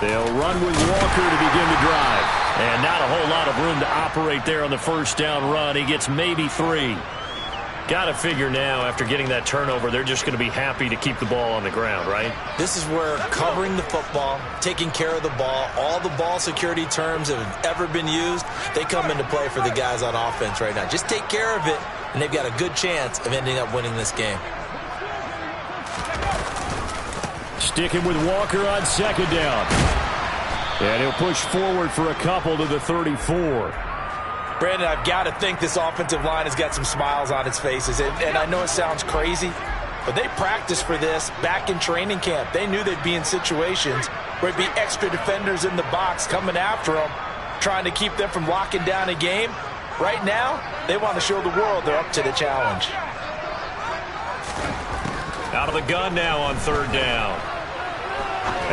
They'll run with Walker to begin the drive. And not a whole lot of room to operate there on the first down run. He gets maybe 3. Got to figure now, after getting that turnover, they're just going to be happy to keep the ball on the ground, right? This is where covering the football, taking care of the ball, all the ball security terms that have ever been used, they come into play for the guys on offense right now. Just take care of it, and they've got a good chance of ending up winning this game. Sticking with Walker on 2nd down. And he'll push forward for a couple to the 34. Brandon, I've got to think this offensive line has got some smiles on its faces. And I know it sounds crazy, but they practiced for this back in training camp. They knew they'd be in situations where it'd be extra defenders in the box coming after them, trying to keep them from locking down a game. Right now, they want to show the world they're up to the challenge. Out of the gun now on 3rd down.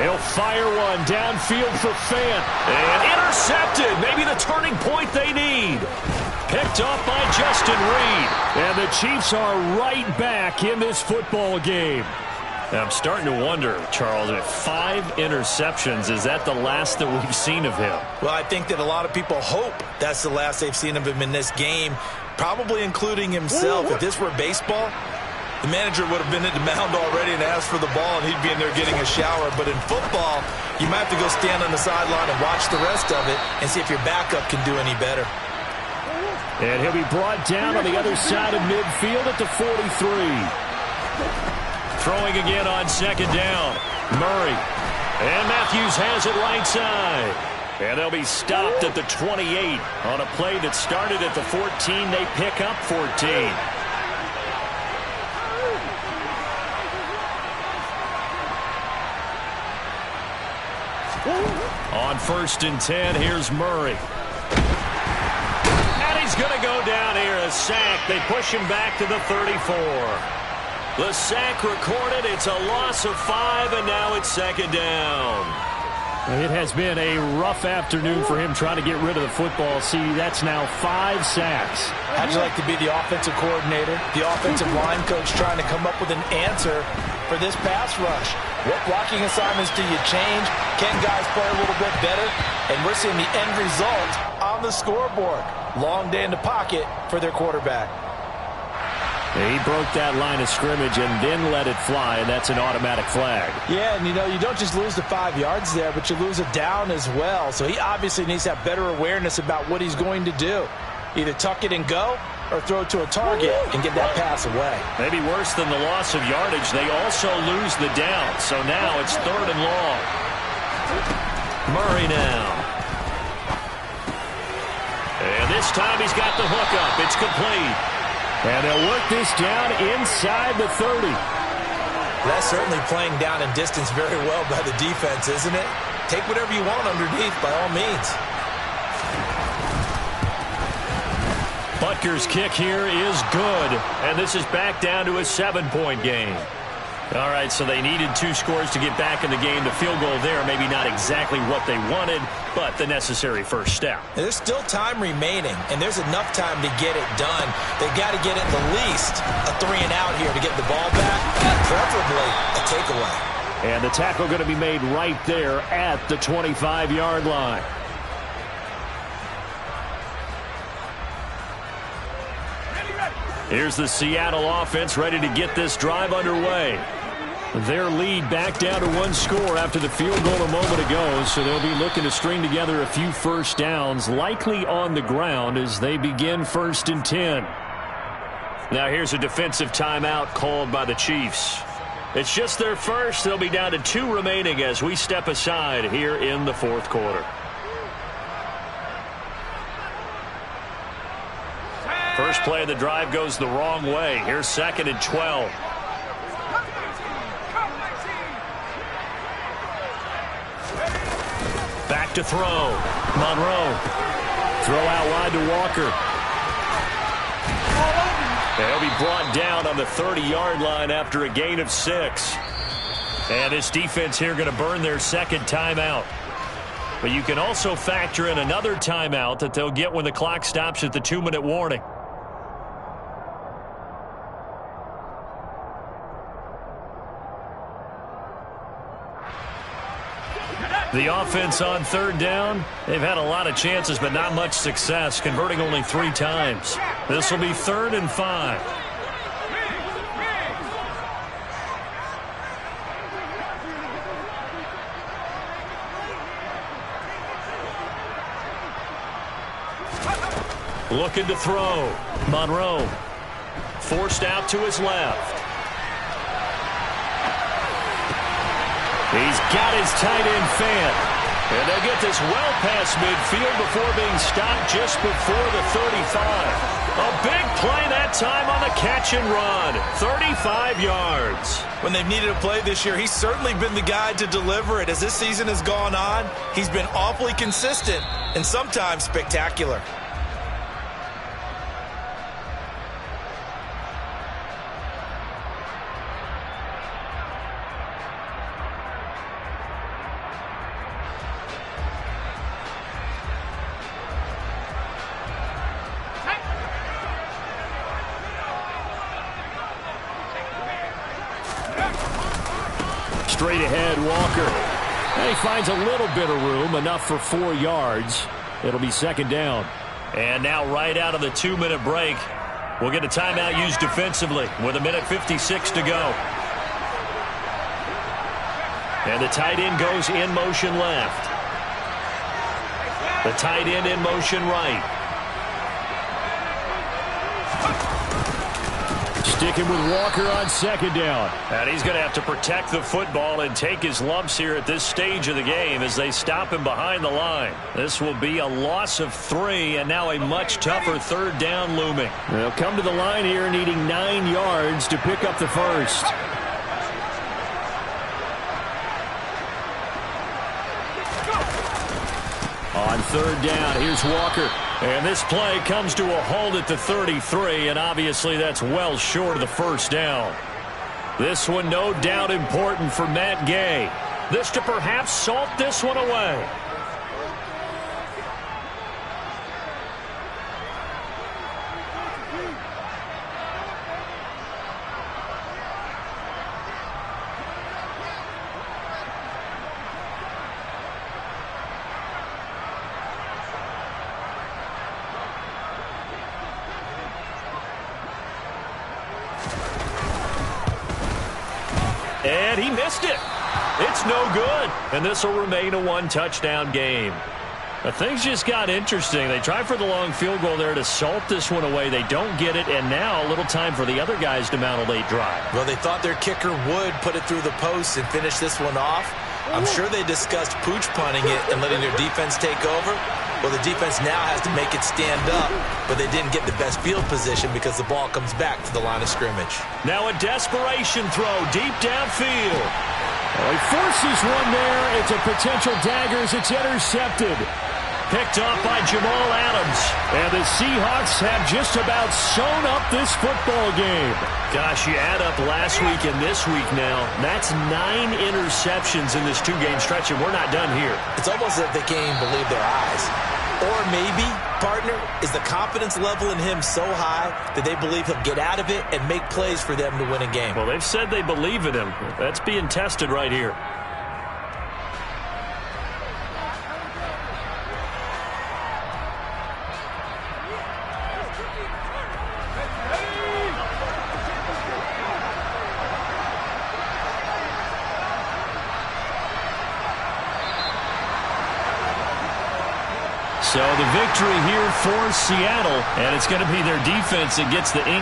He'll fire one downfield for Fant. And intercepted. Maybe the turning point they need. Picked off by Justin Reed. And the Chiefs are right back in this football game. Now I'm starting to wonder, Charles, if 5 interceptions, is that the last that we've seen of him? Well, I think that a lot of people hope that's the last they've seen of him in this game, probably including himself. If this were baseball, the manager would have been at the mound already and asked for the ball, and he'd be in there getting a shower. But in football, you might have to go stand on the sideline and watch the rest of it and see if your backup can do any better. And he'll be brought down on the other side of midfield at the 43. Throwing again on 2nd down. Murray. And Matthews has it right side. And they'll be stopped at the 28 on a play that started at the 14. They pick up 14. On 1st and 10, here's Murray. And he's going to go down here, a sack. They push him back to the 34. The sack recorded. It's a loss of 5, and now it's 2nd down. It has been a rough afternoon for him trying to get rid of the football. See, that's now 5 sacks. How'd you like to be the offensive coordinator, the offensive line coach, trying to come up with an answer for this pass rush? What blocking assignments do you change? Can guys play a little bit better? And we're seeing the end result on the scoreboard. Long day in the pocket for their quarterback. He broke that line of scrimmage and then let it fly, and that's an automatic flag. Yeah, and you don't just lose the 5 yards there, but you lose a down as well. So he obviously needs to have better awareness about what he's going to do. Either tuck it and go or throw it to a target and get that pass away. Maybe worse than the loss of yardage, they also lose the down. So now it's 3rd and long. Murray now. And this time he's got the hook up. It's complete. And they'll work this down inside the 30. That's certainly playing down in distance very well by the defense, isn't it? Take whatever you want underneath by all means. Butker's kick here is good. And this is back down to a 7-point game. All right, so they needed 2 scores to get back in the game. The field goal there, maybe not exactly what they wanted, but the necessary first step. There's still time remaining, and there's enough time to get it done. They've got to get at the least a 3-and-out here to get the ball back, preferably a takeaway. And the tackle going to be made right there at the 25-yard line. Here's the Seattle offense ready to get this drive underway. Their lead back down to 1 score after the field goal a moment ago, so they'll be looking to string together a few first downs, likely on the ground as they begin 1st and 10. Now here's a defensive timeout called by the Chiefs. It's just their first. They'll be down to 2 remaining as we step aside here in the 4th quarter. First play of the drive goes the wrong way. Here's 2nd and 12. Back to throw. Monroe. Throw out wide to Walker. They'll be brought down on the 30-yard line after a gain of 6. And this defense here going to burn their 2nd timeout. But you can also factor in another timeout that they'll get when the clock stops at the 2-minute warning. The offense on 3rd down, they've had a lot of chances but not much success, converting only 3 times. This will be 3rd and 5. Looking to throw. Monroe forced out to his left. He's got his tight end Fant. And they'll get this well past midfield before being stopped just before the 35. A big play that time on the catch and run. 35 yards. When they've needed a play this year, he's certainly been the guy to deliver it. As this season has gone on, he's been awfully consistent and sometimes spectacular. Straight ahead, Walker. And he finds a little bit of room, enough for 4 yards. It'll be 2nd down. And now right out of the 2-minute break, we'll get a timeout used defensively with 1:56 to go. And the tight end goes in motion left. The tight end in motion right. Sticking with Walker on second down. And he's going to have to protect the football and take his lumps here at this stage of the game as they stop him behind the line. This will be a loss of 3, and now a much tougher third down looming. They'll come to the line here needing 9 yards to pick up the first. On third down, here's Walker. And this play comes to a halt at the 33, and obviously that's well short of the first down. This one no doubt important for Matt Gay. This to perhaps salt this one away. And he missed it. It's no good. And this will remain a 1-touchdown game. But things just got interesting. They tried for the long field goal there to salt this one away. They don't get it, and now a little time for the other guys to mount a late drive. Well, they thought their kicker would put it through the post and finish this one off. I'm sure they discussed pooch punting it and letting their defense take over. Well, the defense now has to make it stand up, but they didn't get the best field position because the ball comes back to the line of scrimmage. Now a desperation throw deep downfield. Well, he forces one there. It's a potential dagger as it's intercepted. Picked off by Jamal Adams. And the Seahawks have just about sewn up this football game. Gosh, you add up last week and this week now. That's 9 interceptions in this 2-game stretch, and we're not done here. It's almost as if they can't even believe their eyes. Or maybe, partner, is the confidence level in him so high that they believe he'll get out of it and make plays for them to win a game. Well, they've said they believe in him. That's being tested right here. So the victory here for Seattle, and it's going to be their defense that gets the ink